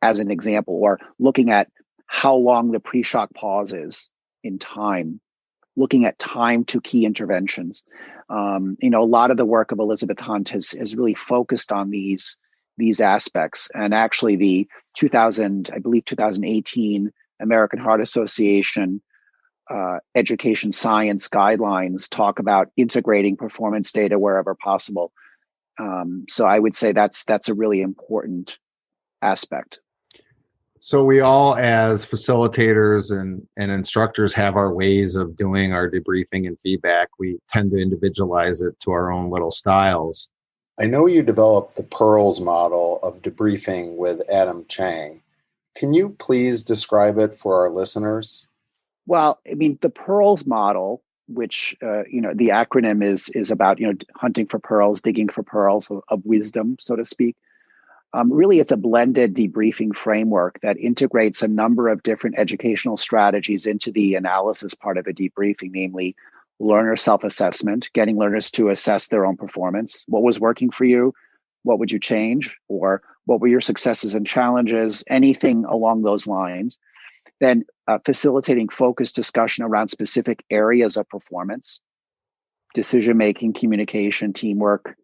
as an example, or looking at how long the pre-shock pause is in time, looking at time to key interventions. A lot of the work of Elizabeth Hunt has really focused on these aspects. And actually the 2018 American Heart Association education science guidelines talk about integrating performance data wherever possible. So I would say that's a really important aspect. So we all, as facilitators and instructors, have our ways of doing our debriefing and feedback. We tend to individualize it to our own little styles. I know you developed the PEARLS model of debriefing with Adam Chang. Can you please describe it for our listeners? Well, I mean, the PEARLS model, which, the acronym is about, hunting for pearls, digging for pearls of wisdom, so to speak. Really, it's a blended debriefing framework that integrates a number of different educational strategies into the analysis part of a debriefing, namely learner self-assessment, getting learners to assess their own performance. What was working for you? What would you change? Or what were your successes and challenges? Anything along those lines. Then facilitating focused discussion around specific areas of performance, decision-making, communication, teamwork,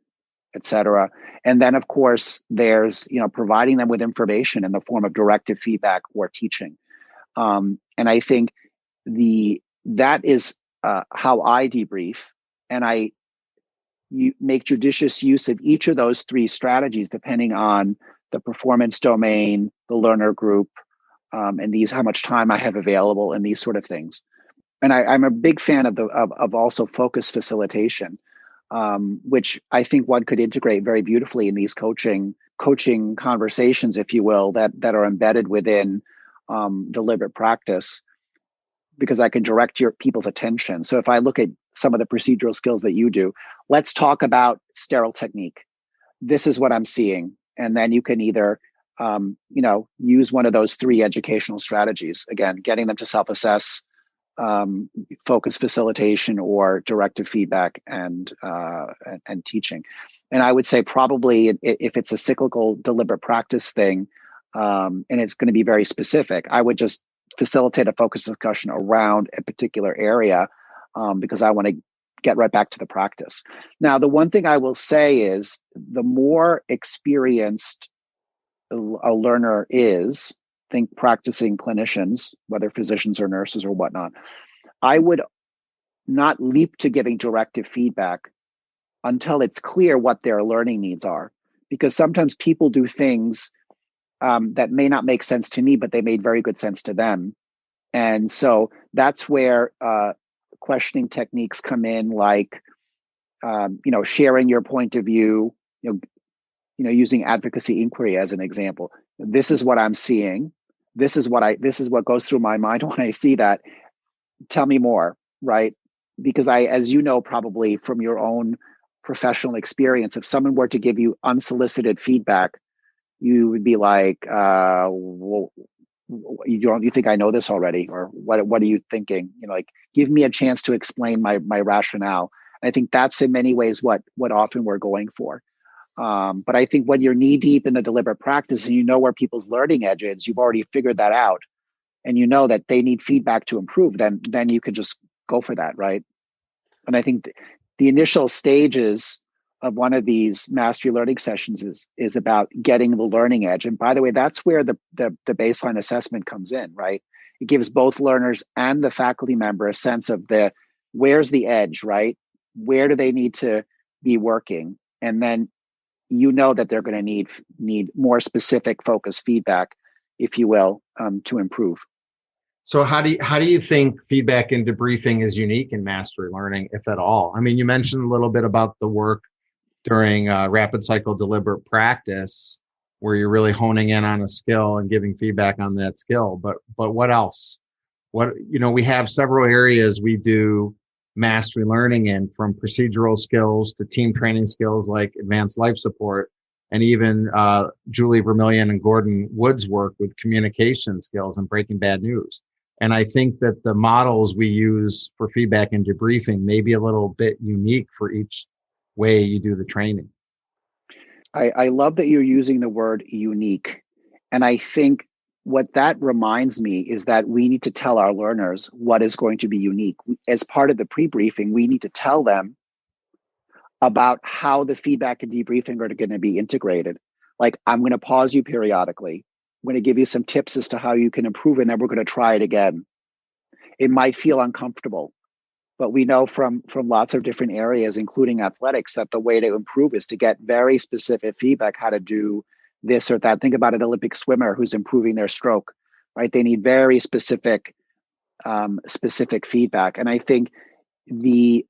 etc. And then, of course, there's, providing them with information in the form of directive feedback or teaching. And I think that is how I debrief. And you make judicious use of each of those three strategies, depending on the performance domain, the learner group, and how much time I have available, and these sort of things. And I'm a big fan of also focused facilitation, which I think one could integrate very beautifully in these coaching conversations, if you will, that are embedded within deliberate practice, because I can direct your people's attention. So if I look at some of the procedural skills that you do, let's talk about sterile technique. This is what I'm seeing. And then you can either use one of those three educational strategies. Again, getting them to self-assess, focus facilitation, or directive feedback and teaching. And I would say probably if it's a cyclical deliberate practice thing, and it's going to be very specific, I would just facilitate a focused discussion around a particular area, because I want to get right back to the practice. Now, the one thing I will say is the more experienced a learner is, think practicing clinicians, whether physicians or nurses or whatnot, I would not leap to giving directive feedback until it's clear what their learning needs are. Because sometimes people do things that may not make sense to me, but they made very good sense to them. And so that's where questioning techniques come in, like, sharing your point of view, using advocacy inquiry as an example. This is what I'm seeing. This is what goes through my mind when I see that. Tell me more, right? Because as you know, probably from your own professional experience, if someone were to give you unsolicited feedback, you would be like, well, you think I know this already? Or what are you thinking? Give me a chance to explain my rationale. And I think that's in many ways what often we're going for. But I think when you're knee deep in the deliberate practice and you know where people's learning edge is, you've already figured that out, and you know that they need feedback to improve, then you could just go for that, right? And I think the initial stages of one of these mastery learning sessions is about getting the learning edge. And by the way, that's where the baseline assessment comes in, right? It gives both learners and the faculty member a sense of where's the edge, right? Where do they need to be working? And then that they're going to need more specific focused feedback, if you will, to improve. So how do you think feedback and debriefing is unique in mastery learning, if at all? I mean, you mentioned a little bit about the work during rapid cycle deliberate practice, where you're really honing in on a skill and giving feedback on that skill. But what else? We have several areas we do mastery learning in, from procedural skills to team training skills like advanced life support, and even Julie Vermillion and Gordon Wood's work with communication skills and breaking bad news. And I think that the models we use for feedback and debriefing may be a little bit unique for each way you do the training. I love that you're using the word unique. And I think what that reminds me is that we need to tell our learners what is going to be unique. As part of the pre-briefing, we need to tell them about how the feedback and debriefing are going to be integrated. Like, I'm going to pause you periodically. I'm going to give you some tips as to how you can improve, and then we're going to try it again. It might feel uncomfortable, but we know from lots of different areas, including athletics, that the way to improve is to get very specific feedback, how to do this or that. Think about an Olympic swimmer who's improving their stroke, right? They need very specific feedback. And I think the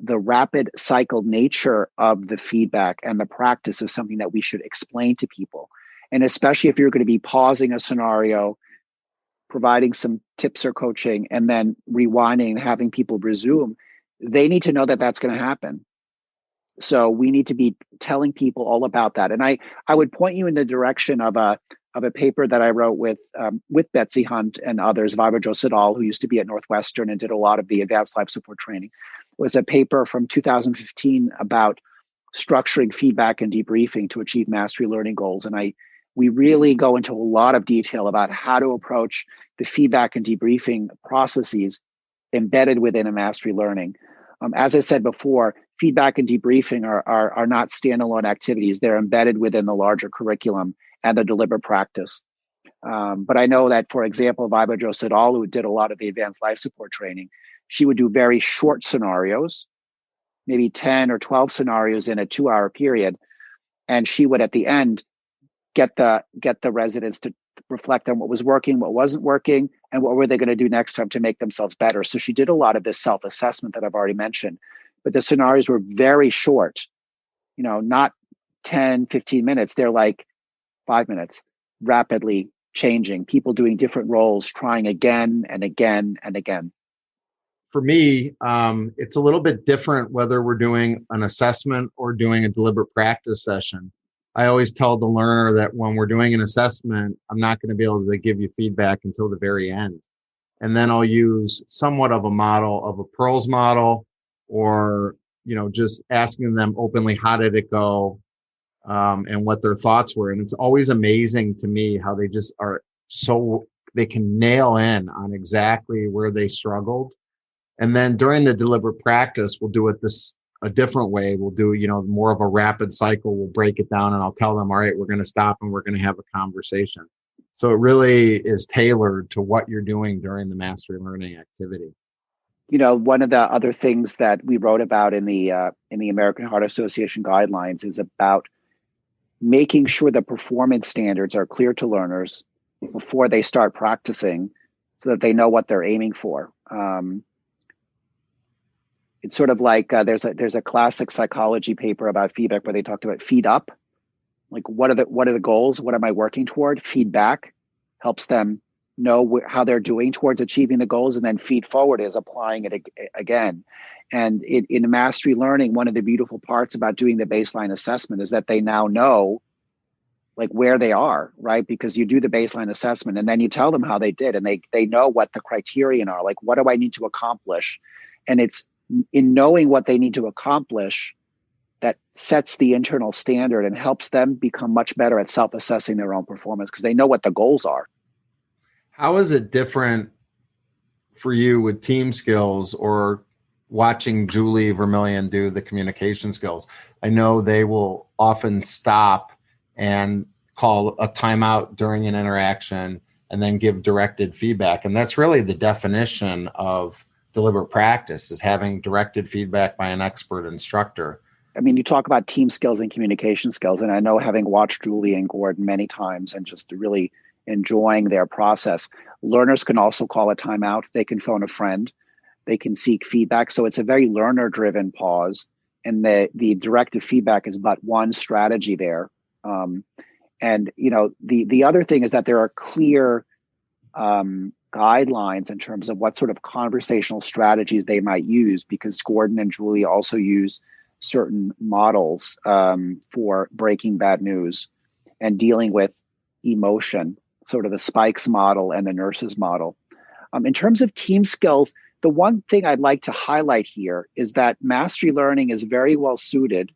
rapid cycle nature of the feedback and the practice is something that we should explain to people. And especially if you're going to be pausing a scenario, providing some tips or coaching, and then rewinding and having people resume, they need to know that that's going to happen. So we need to be telling people all about that. And I would point you in the direction of a paper that I wrote with Betsy Hunt and others, Vibajos et al., who used to be at Northwestern and did a lot of the advanced life support training. It was a paper from 2015 about structuring feedback and debriefing to achieve mastery learning goals. And we really go into a lot of detail about how to approach the feedback and debriefing processes embedded within a mastery learning. As I said before, feedback and debriefing are not standalone activities. They're embedded within the larger curriculum and the deliberate practice. But I know that, for example, Vibajos et al., who did a lot of the advanced life support training, she would do very short scenarios, maybe 10 or 12 scenarios in a 2-hour period. And she would, at the end, get the residents to reflect on what was working, what wasn't working, and what were they going to do next time to make themselves better. So she did a lot of this self-assessment that I've already mentioned. But the scenarios were very short, not 10, 15 minutes. They're like 5 minutes, rapidly changing, people doing different roles, trying again and again and again. For me, it's a little bit different whether we're doing an assessment or doing a deliberate practice session. I always tell the learner that when we're doing an assessment, I'm not going to be able to give you feedback until the very end. And then I'll use somewhat of a model of a Pearls model, or, just asking them openly, how did it go? And what their thoughts were. And it's always amazing to me how they just are they can nail in on exactly where they struggled. And then during the deliberate practice, we'll do it a different way. We'll do, more of a rapid cycle. We'll break it down and I'll tell them, all right, we're going to stop and we're going to have a conversation. So it really is tailored to what you're doing during the mastery learning activity. One of the other things that we wrote about in the American Heart Association guidelines is about making sure the performance standards are clear to learners before they start practicing so that they know what they're aiming for. It's sort of like there's a classic psychology paper about feedback where they talked about feed up. Like, what are the goals? What am I working toward? Feedback helps them know how they're doing towards achieving the goals, and then feed forward is applying it again. And in mastery learning, one of the beautiful parts about doing the baseline assessment is that they now know like where they are, right? Because you do the baseline assessment and then you tell them how they did, and they know what the criterion are. Like, what do I need to accomplish? And it's in knowing what they need to accomplish that sets the internal standard and helps them become much better at self-assessing their own performance because they know what the goals are. How is it different for you with team skills or watching Julie Vermillion do the communication skills? I know they will often stop and call a timeout during an interaction and then give directed feedback. And that's really the definition of deliberate practice, is having directed feedback by an expert instructor. I mean, you talk about team skills and communication skills, and I know, having watched Julie and Gordon many times and just really enjoying their process, learners can also call a timeout. They can phone a friend. They can seek feedback. So it's a very learner-driven pause, and the directed feedback is but one strategy there. And the other thing is that there are clear guidelines in terms of what sort of conversational strategies they might use, because Gordon and Julie also use certain models for breaking bad news and dealing with emotion, sort of the Spikes model and the nurses model. In terms of team skills, the one thing I'd like to highlight here is that mastery learning is very well suited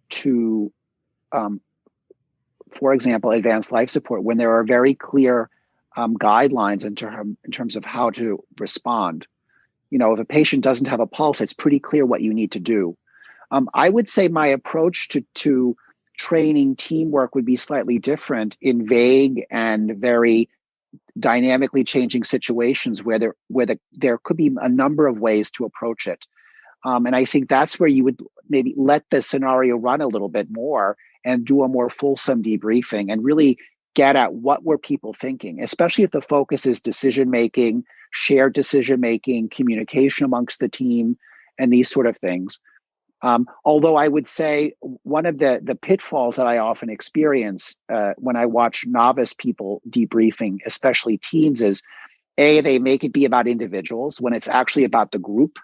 to for example, advanced life support, when there are very clear guidelines in terms of how to respond. If a patient doesn't have a pulse, it's pretty clear what you need to do. I would say my approach to training teamwork would be slightly different in vague and very dynamically changing situations where there could be a number of ways to approach it. And I think that's where you would maybe let the scenario run a little bit more and do a more fulsome debriefing and really get at what were people thinking, especially if the focus is decision-making, shared decision-making, communication amongst the team, and these sort of things. Although I would say one of the pitfalls that I often experience when I watch novice people debriefing, especially teams, is they make it be about individuals when it's actually about the group,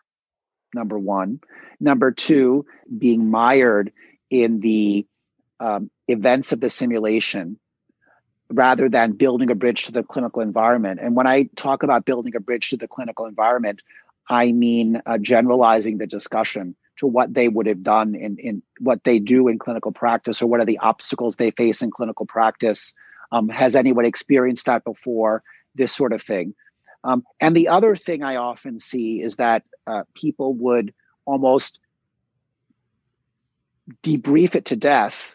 number one. Number two, being mired in the events of the simulation rather than building a bridge to the clinical environment. And when I talk about building a bridge to the clinical environment, I mean generalizing the discussion to what they would have done in what they do in clinical practice, or what are the obstacles they face in clinical practice. Has anyone experienced that before? This sort of thing. And the other thing I often see is that people would almost debrief it to death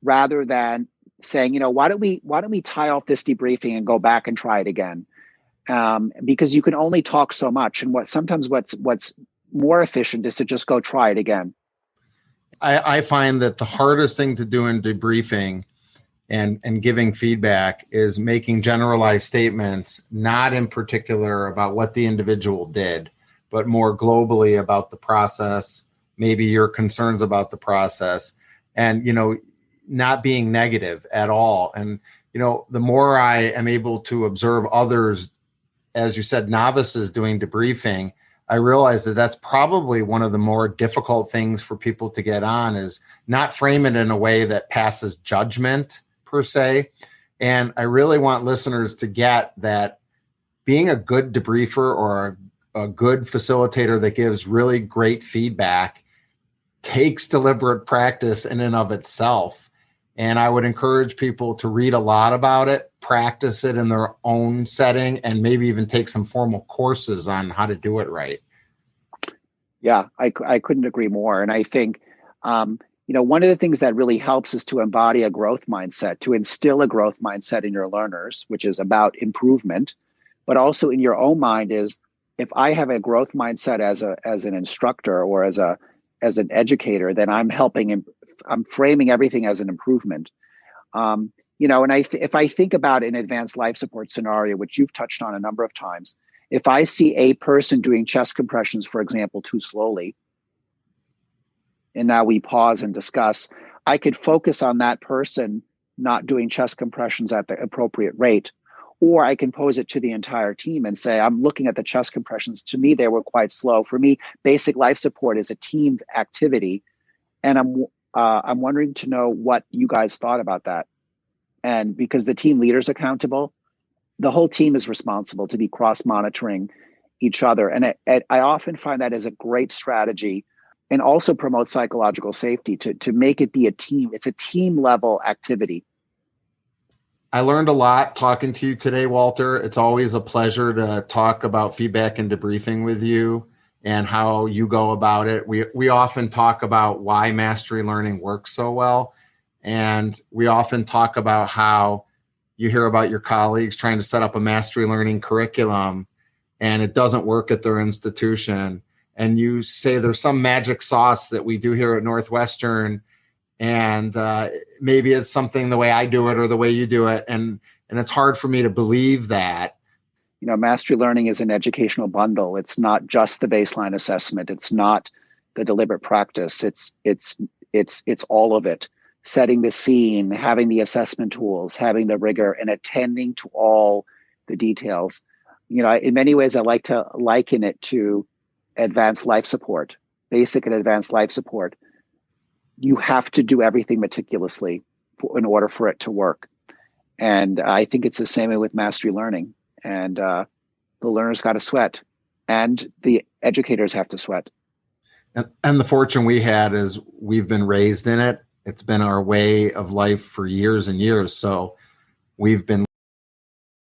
rather than saying, why don't we tie off this debriefing and go back and try it again? Because you can only talk so much, and what's more efficient is to just go try it again. I find that the hardest thing to do in debriefing and giving feedback is making generalized statements, not in particular about what the individual did, but more globally about the process, maybe your concerns about the process, and, not being negative at all. And, the more I am able to observe others, as you said, novices doing debriefing, I realize that that's probably one of the more difficult things for people to get on, is not frame it in a way that passes judgment per se. And I really want listeners to get that being a good debriefer or a good facilitator that gives really great feedback takes deliberate practice in and of itself. And I would encourage people to read a lot about it, practice it in their own setting, and maybe even take some formal courses on how to do it right. Yeah, I couldn't agree more. And I think, one of the things that really helps is to embody a growth mindset, to instill a growth mindset in your learners, which is about improvement, but also in your own mind is, if I have a growth mindset as an instructor or as an educator, then I'm I'm framing everything as an improvement. And if I think about an advanced life support scenario, which you've touched on a number of times, if I see a person doing chest compressions, for example, too slowly, and now we pause and discuss, I could focus on that person not doing chest compressions at the appropriate rate. Or I can pose it to the entire team and say, I'm looking at the chest compressions. To me, they were quite slow. For me, basic life support is a team activity. And I'm wondering to know what you guys thought about that. And because the team leader's accountable, the whole team is responsible to be cross-monitoring each other. And I often find that as a great strategy, and also promote psychological safety to make it be a team. It's a team level activity. I learned a lot talking to you today, Walter. It's always a pleasure to talk about feedback and debriefing with you and how you go about it. We often talk about why mastery learning works so well. And we often talk about how you hear about your colleagues trying to set up a mastery learning curriculum and it doesn't work at their institution. And you say there's some magic sauce that we do here at Northwestern, and maybe it's something the way I do it or the way you do it. And it's hard for me to believe that. Mastery learning is an educational bundle. It's not just the baseline assessment. It's not the deliberate practice. It's all of it. Setting the scene, having the assessment tools, having the rigor, and attending to all the details. In many ways, I like to liken it to advanced life support, basic and advanced life support. You have to do everything meticulously in order for it to work. And I think it's the same way with mastery learning. And the learners got to sweat, and the educators have to sweat. And the fortune we had is we've been raised in it. It's been our way of life for years and years. So we've been